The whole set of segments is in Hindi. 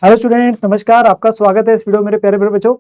हेलो स्टूडेंट्स, नमस्कार। आपका स्वागत है इस वीडियो में मेरे प्यारे प्यारे बच्चों।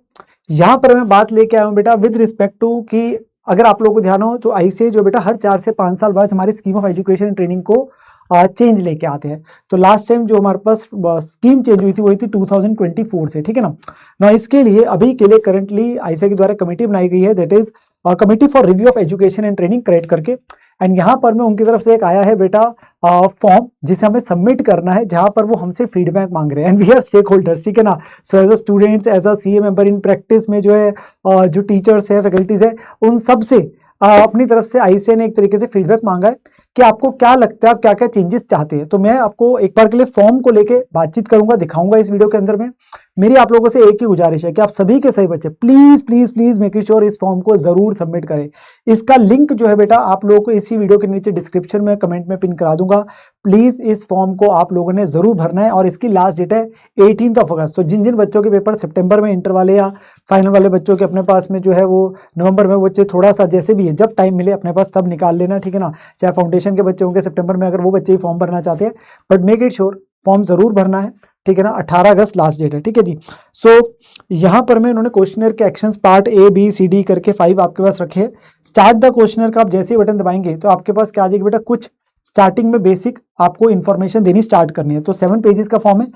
यहाँ पर मैं बात लेके आया हूँ बेटा विद रिस्पेक्ट टू कि अगर आप लोगों को ध्यान हो तो आईसीएआई जो बेटा हर 4 से 5 साल बाद हमारी scheme of education and training को चेंज लेके आते हैं। तो लास्ट टाइम जो हमारे पास स्कीम चेंज हुई थी वही थी 2024 से, ठीक है ना। इसके लिए अभी के लिए करंटली आईसीएआई के द्वारा कमेटी बनाई गई है, that is committee for review of education and training create करके। एंड यहाँ पर में उनकी तरफ से एक आया है बेटा फॉर्म जिसे हमें सबमिट करना है, जहां पर वो हमसे फीडबैक मांग रहे हैं and we are stakeholders, ठीक है ना। So as a students, as a CA member in practice में जो है जो टीचर्स है, फैकल्टीज है, उन सब से अपनी तरफ से आईसीएआई ने एक तरीके से फीडबैक मांगा है कि आपको क्या लगता है, आप क्या क्या चेंजेस चाहते हैं। तो मैं आपको एक बार के लिए फॉर्म को लेके बातचीत करूंगा, दिखाऊंगा इस वीडियो के अंदर में। मेरी आप लोगों से एक ही गुजारिश है कि आप सभी के सभी बच्चे please please please make sure इस फॉर्म को जरूर सबमिट करें। इसका लिंक जो है बेटा आप लोगों को इसी वीडियो के नीचे डिस्क्रिप्शन में कमेंट में पिन करा दूंगा। प्लीज इस फॉर्म को आप लोगों ने जरूर भरना है और इसकी लास्ट डेट है 18 अगस्त। तो जिन जिन बच्चों के पेपर सितंबर में, इंटर वाले या फाइनल वाले बच्चों के अपने पास में जो है वो नवंबर में, बच्चे थोड़ा सा जैसे भी है जब टाइम मिले अपने पास तब निकाल लेना, ठीक है ना। चाहे फाउंडेशन के बच्चे होंगे सितंबर में, अगर वो बच्चे ही फॉर्म भरना चाहते हैं, but make it sure form जरूर भरना है, ठीक है ना। 18 अगस्त लास्ट डेट है, ठीक है जी। सो यहाँ पर मैं इन्होंने क्वेश्चनर के actions part A B C D करके 5 आपके पास रखे हैं। स्टार्ट द क्वेश्चनर का आप जैसे ही बटन दबाएंगे तो आपके पास क्या आ जाएगी बेटा, कुछ स्टार्टिंग में बेसिक आपको इन्फॉर्मेशन देनी स्टार्ट करनी है। तो 7 पेजेस का फॉर्म है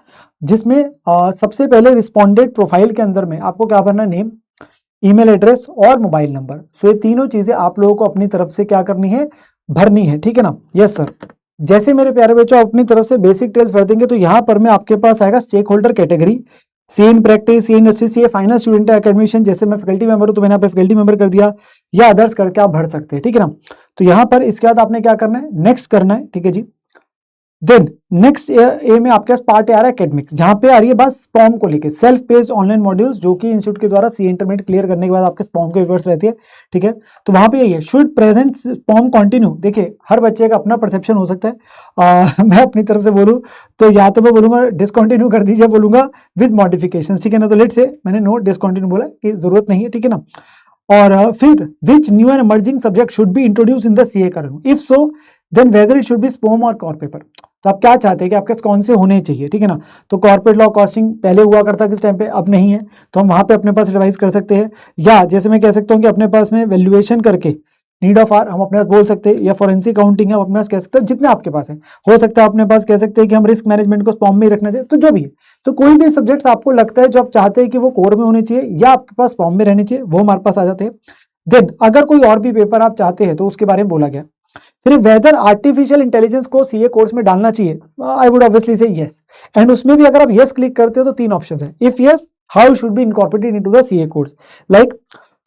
जिसमें सबसे पहले रिस्पॉन्डेंट प्रोफाइल के अंदर में आपको क्या भरना है, नेम, ईमेल एड्रेस और मोबाइल नंबर। सो ये तीनों चीजें आप लोगों को अपनी तरफ से क्या करनी है, भरनी है, ठीक है ना। Yes sir. जैसे मेरे प्यारे बच्चों अपनी तरफ से बेसिक डिटेल्स भर देंगे तो यहाँ पर में आपके पास आएगा stakeholder category, see in practice, see industry, see final student academician. जैसे मैं फैकल्टी मेंबर हूं तो मैंने यहाँ पे फैकल्टी मेंबर कर दिया, या अदर्स करके आप भर सकते हैं, ठीक है ना। तो यहाँ पर इसके बाद आपने क्या करना है, नेक्स्ट करना है, ठीक है जी। देन नेक्स्ट ए में आपके पास पार्ट ए आ रहा है एकेडमिक्स, जहां पे आ रही है बस स्पॉम को लेके सेल्फ पेस्ड ऑनलाइन मॉड्यूल्स, जो कि इंस्टीट्यूट के द्वारा सी इंटरमीडिएट क्लियर करने के बाद आपके स्पॉम के पेपर्स रहती है, ठीक है। तो वहां पे यही है, शुड प्रेजेंट स्पॉम कंटिन्यू। देखिए हर बच्चे का अपना परसेप्शन हो सकता है। मैं अपनी तरफ से बोलूं तो या तो मैं बोलूंगा डिसकंटिन्यू कर दीजिए, बोलूंगा विद मॉडिफिकेशन, ठीक है ना। तो लेट से मैंने नो डिसकंटिन्यू बोला कि जरूरत नहीं है, ठीक है ना। और फिर which new and emerging subject should be introduce in the CA curriculum, if so then whether it should be SPOM और कॉर पेपर। तो आप क्या चाहते हैं कि आपके कौन से होने चाहिए, ठीक है ना। तो कॉर्पोरेट लॉ कॉस्टिंग पहले हुआ करता किस टाइम पे, अब नहीं है, तो हम वहां पे अपने पास रिवाइज कर सकते हैं। या जैसे मैं कह सकता हूँ कि अपने पास में वैल्यूएशन करके नीड ऑफ आर हम अपने पास बोल सकते हैं, या फॉरेंसिक अकाउंटिंग हम अपने पास कह सकते हैं, जितने आपके पास है। हो सकता है अपने पास कह सकते हैं कि हम रिस्क मैनेजमेंट को स्पॉम में ही रखना चाहिए, तो जो भी है। तो कोई भी सब्जेक्ट्स आपको लगता है जो आप चाहते हैं कि वो कोर में होने चाहिए या आपके पास फॉर्म में रहने चाहिए, वो हमारे पास आ जाते हैं। देन अगर कोई और भी पेपर आप चाहते हैं तो उसके बारे में बोला गया। फिर वेदर आर्टिफिशियल इंटेलिजेंस को सीए कोर्स में डालना चाहिए, आई वुड ऑब्वियसली से यस। एंड उसमें भी अगर आप यस क्लिक करते हो तो 3 ऑप्शंस हैं। If yes, how should be incorporated into the CA course, like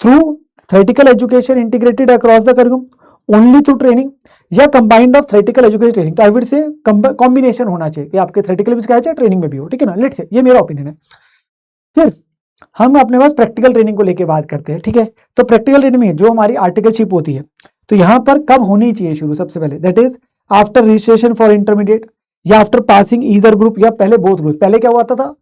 through theoretical education integrated across the curriculum, only through training, या combined of theoretical education training. तो आई वुड से कॉम्बिनेशन होना चाहिए कि आपके थ्योरेटिकल भी सिखाया जाए, ट्रेनिंग में भी हो, ठीक है ना। लेट्स से ये मेरा ओपिनियन है। फिर हम अपने पास प्रैक्टिकल ट्रेनिंग को लेके बात करते हैं, ठीक है। तो प्रैक्टिकल ट्रेनिंग में जो हमारी आर्टिकलशिप होती है, तो यहां पर कब होनी चाहिए शुरू, सबसे पहले that is after registration for intermediate, या आफ्टर पासिंग ईदर ग्रुप, या पहले बोथ ग्रुप। पहले क्या हुआ था,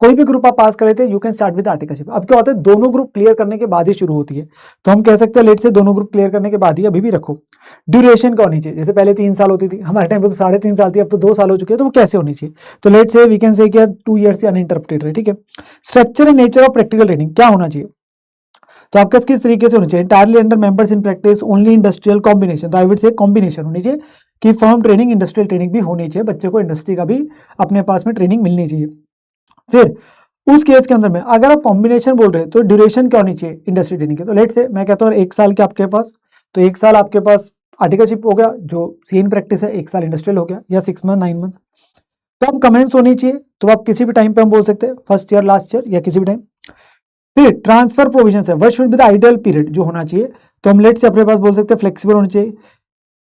कोई भी ग्रुप आप पास कर लेते हैं, you can start with articleship. अब क्या होता है, दोनों ग्रुप क्लियर करने के बाद ही शुरू होती है। तो हम कह सकते हैं लेट से दोनों ग्रुप क्लियर करने के बाद ही अभी भी रखो। ड्यूरेशन क्या होनी चाहिए, जैसे पहले 3 साल होती थी, हमारे टाइम पे तो 3.5 साल थी, अब तो 2 साल हो चुके हैं, तो वो कैसे होनी चाहिए। तो लेट से we can say 2 years uninterrupted रहे, ठीक है। Structure and nature of practical training क्या होना चाहिए, तो आपके किस तरीके से होनी चाहिए, entirely under members in practice, only industrial combination. तो आई वुड से कॉम्बिनेशन होनी चाहिए कि फर्म ट्रेनिंग, इंडस्ट्रियल ट्रेनिंग भी होनी चाहिए, बच्चे को इंडस्ट्री का भी अपने पास में ट्रेनिंग मिलनी चाहिए। फिर उस केस के अंदर में अगर आप कॉम्बिनेशन बोल रहे हैं तो ड्यूरेशन क्या होनी चाहिए इंडस्ट्री ट्रेनिंग की। तो लेट से मैं कहता हूँ 1 साल के आपके पास, तो 1 साल आपके पास आर्टिकलशिप हो गया, जो सीएन प्रैक्टिस है, 1 साल इंडस्ट्रियल हो गया, या 6 मंथ 9 मंथ। तो अब कमेंस होनी चाहिए, तो आप किसी भी टाइम पे हम बोल सकते हैं, फर्स्ट ईयर, लास्ट ईयर, या किसी भी टाइम। फिर ट्रांसफर प्रोविजन है, what should be the ideal period जो होना चाहिए, तो हम लेट से अपने पास बोल सकते हैं फ्लेक्सिबल होनी चाहिए।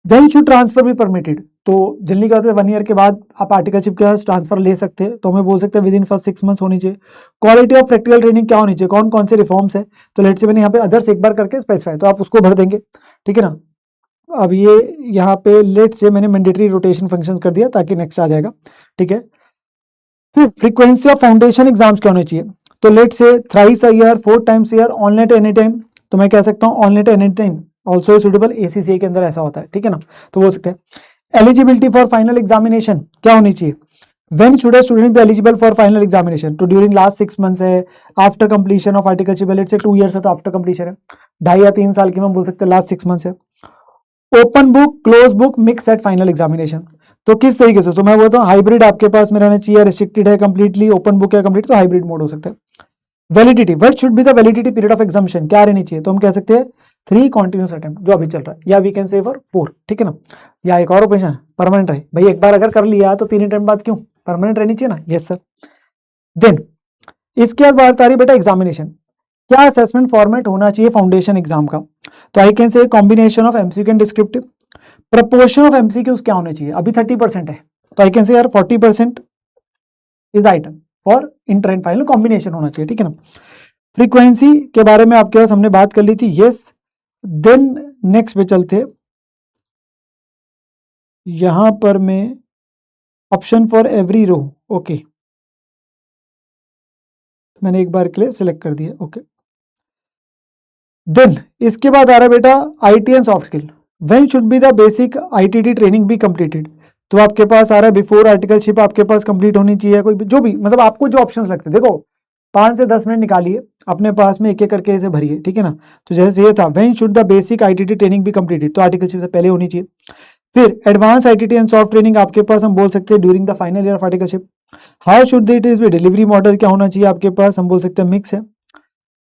देन शुड ट्रांसफर भी परमिटेड, तो जनरली क्या होता है 1 ईयर के बाद आप आर्टिकलशिप के ट्रांसफर ले सकते हैं, तो हमें बोल सकते हैं विद इन फर्स्ट 6 मंथ्स होनी चाहिए। क्वालिटी ऑफ प्रैक्टिकल ट्रेनिंग क्या होनी चाहिए, कौन कौन से रिफॉर्म्स है, तो लेट से मैंने यहाँ पे अदर्स एक बार करके स्पेसिफाई, तो आप उसको भर देंगे, ठीक है ना। अब ये यहाँ पे लेट से मैंने मैंडेटरी रोटेशन फंक्शंस कर दिया ताकि नेक्स्ट आ जाएगा, ठीक है। फिर फ्रीक्वेंसी ऑफ फाउंडेशन एग्जाम्स क्या होने चाहिए, तो लेट से thrice a year, 4 times year, online any time. तो मैं कह सकता हूँ online any time also suitable, ACCA के अंदर ऐसा होता है, ठीक है ना। तो बोल सकते हैं एलिजिबिलिटी फॉर फाइनल एग्जामिनेशन क्या होनी चाहिए, when should a student be eligible for final examination, तो ड्यूरिंग लास्ट 6 मंथ्स है, after completion of articleship, let's say 2 years है तो आफ्टर कंप्लीशन है, 2.5 या 3 साल की हम बोल सकते हैं, लास्ट 6 मंथ्स है। Open book, close book, mix at final examination, तो किस तरीके से, तो मैं बोलता हूँ हाइब्रिड आपके पास में रहना चाहिए, रिस्ट्रिक्टेड है कंप्लीटली, ओपन बुक है कंप्लीट, तो हाइब्रिड मोड हो सकता है। Validity, what should be the validity period of examination, क्या रहनी चाहिए, तो हम कह सकते हैं 3 कॉन्टिन्यूस अटेम्प्ट जो अभी चल रहा है, या वी कैन से फॉर 4, ठीक है ना, या एक और ऑप्शन परमानेंट रहे, भाई एक बार अगर कर लिया तो 3 अटेम्प्ट बाद क्यों, परमानेंट रहनी चाहिए ना, यस सर। देन इसके बाद बात आ रही बेटा एग्जामिनेशन, क्या असेसमेंट फॉर्मेट होना चाहिए फाउंडेशन एग्जाम का, तो I can say combination of MCQ and descriptive. Proportion of MCQs क्या होने चाहिए, अभी 30% है, तो आई कैन से यार 40% is item for inter and final, combination होना चाहिए, ठीक है ना। फ्रीक्वेंसी के बारे में आपके पास हमने बात कर ली थी, यस। देन नेक्स्ट पे चलते, यहां पर मैं option for every row, okay, मैंने एक बार के लिए सिलेक्ट कर दिया, ओके। देन इसके बाद आ रहा है बेटा IT and soft skill, when should be the basic ITT training be completed, तो आपके पास आ रहा है बिफोर आर्टिकलशिप आपके पास कंप्लीट होनी चाहिए, कोई जो भी मतलब आपको जो ऑप्शंस लगते हैं, देखो 5 से 10 मिनट निकालिए अपने पास में, एक एक करके इसे भरिए, ठीक है ना। तो जैसे ये था when should the basic ITT training be completed, तो आर्टिकलशिप से पहले होनी चाहिए। फिर advance ITT and soft training आपके पास हम बोल सकते हैं during the final year of articleship. How should it is be, delivery model क्या होना चाहिए आपके पास, हम बोल सकते हैं मिक्स है।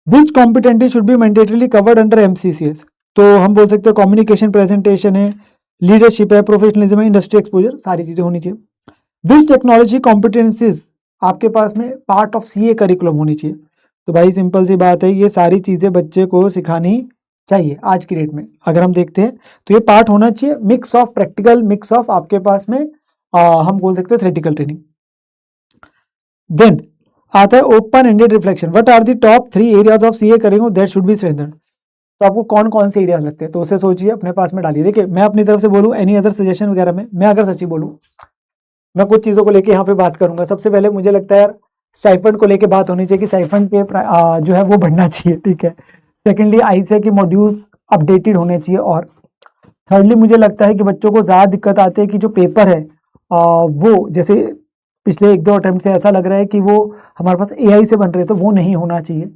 Which competency should be mandatorily covered under MCCS, तो हम बोल सकते हैं कम्युनिकेशन प्रेजेंटेशन है, लीडरशिप है, प्रोफेशनलिज्म है, इंडस्ट्री एक्सपोजर, सारी चीजें होनी चाहिए। विच टेक्नोलॉजी कॉम्पिटेंसीज आपके पास में पार्ट ऑफ सीए करिकुलम होनी चाहिए, तो भाई सिंपल सी बात है, ये सारी चीजें बच्चे को सिखानी चाहिए आज की डेट में, अगर हम देखते हैं तो ये पार्ट होना चाहिए, mix of practical, mix of आपके पास में हम बोल सकते हैं थ्योरेटिकल ट्रेनिंग। देन आता है open ended reflection, what are the top 3 areas of CA करेंगे दैट शुड बी स्ट्रेंथन्ड, तो आपको कौन कौन से एरियाज लगते हैं, तो उसे सोचिए अपने पास में डालिए। देखिए मैं अपनी तरफ से बोलूँ एनी अदर सजेशन वगैरह में, मैं अगर सच्ची बोलूँ, मैं कुछ चीज़ों को लेके यहाँ पे बात करूंगा। सबसे पहले मुझे लगता है यार स्टाइपेंड को लेके बात होनी चाहिए कि स्टाइपेंड के जो है वो बढ़ना चाहिए, ठीक है। सेकेंडली आईसीए के मॉड्यूल्स अपडेटेड होने चाहिए, और थर्डली मुझे लगता है कि बच्चों को ज़्यादा दिक्कत आती है कि जो पेपर है वो जैसे पिछले 1-2 अटेम्प्ट से ऐसा लग रहा है कि वो हमारे पास एआई से बन रहे हैं, तो वो नहीं होना चाहिए।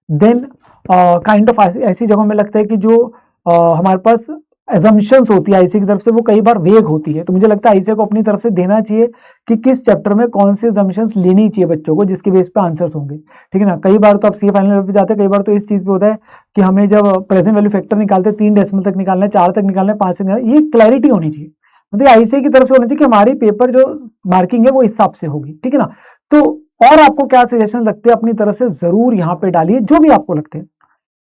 देन काइंड ऑफ ऐसी जगहों में लगता है कि जो हमारे पास एजम्पशंस होती है आईसी की तरफ से वो कई बार वेग होती है, तो मुझे लगता है आईसी को अपनी तरफ से देना चाहिए कि किस चैप्टर में कौन सी एजम्पशंस लेनी चाहिए बच्चों को, जिसके बेस पे आंसर्स होंगे, ठीक है ना। कई बार तो आप सी फाइनल पे जाते हैं, कई बार तो इस चीज़ पे होता है कि हमें जब प्रेजेंट वैल्यू फैक्टर निकालते हैं 3 डेसिमल तक निकालना है, 4 तक निकालना है, 5 तक निकालना है, ये क्लैरिटी होनी चाहिए, मतलब आईसीआई की तरफ से होना चाहिए कि हमारी पेपर जो मार्किंग है वो इस हिसाब से होगी, ठीक है ना। तो और आपको क्या सजेशन लगते हैं अपनी तरफ से जरूर यहाँ पे डालिए, जो भी आपको लगते हैं,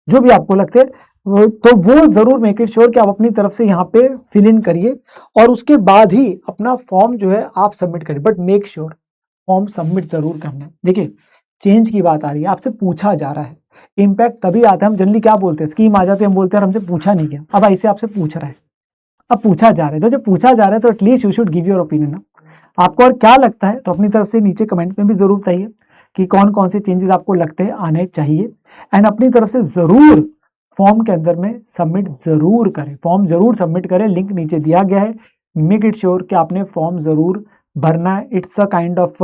जो भी आपको लगते हैं तो वो जरूर मेक इट श्योर कि आप अपनी तरफ से यहाँ पे फिल इन करिए, और उसके बाद ही अपना फॉर्म जो है आप सबमिट करिए, but make sure form submit जरूर करना है। देखिए चेंज की बात आ रही है, आपसे पूछा जा रहा है, इम्पैक्ट तभी आता है, हम जनरली क्या बोलते हैं, स्कीम आ जाती है, हम बोलते हैं हमसे पूछा नहीं गया, अब ऐसे आपसे पूछ रहा है, अब पूछा जा रहा है, तो जब पूछा जा रहा है तो at least you should give your opinion ना। आपको और क्या लगता है तो अपनी तरफ से नीचे कमेंट में भी जरूर बताइए कि कौन कौन से चेंजेस आपको लगते हैं आने चाहिए, एंड अपनी तरफ से जरूर फॉर्म के अंदर में सबमिट जरूर करें, फॉर्म जरूर सबमिट करें, लिंक नीचे दिया गया है, मेक इट श्योर कि आपने फॉर्म जरूर भरना है। It's a kind of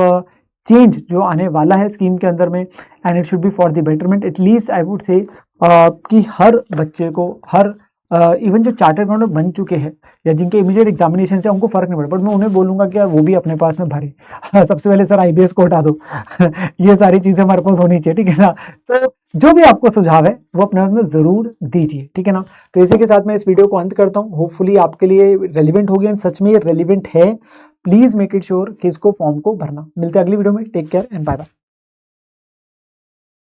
change जो आने वाला है स्कीम के अंदर में, and it should B for the betterment, at least I would say कि हर बच्चे को, हर इवन जो चार्टर्ड अकाउंटेंट बन चुके हैं या जिनके इमीडिएट एग्जामिनेशन से उनको फर्क नहीं पड़े, बट मैं उन्हें बोलूंगा कि यार वो भी अपने पास में भरे सबसे पहले सर आईबीएस को हटा दो ये सारी चीजें हमारे पास होनी चाहिए, ठीक है ना। तो जो भी आपको सुझाव है वो अपने में जरूर दीजिए, ठीक है ना। तो इसी के साथ मैं इस वीडियो को अंत करता हूँ, होपफुली आपके लिए रेलिवेंट हो गया, सच में ये रेलिवेंट है, प्लीज मेक इट श्योर कि इसको फॉर्म को भरना। मिलते हैं अगली वीडियो में, take care and bye bye.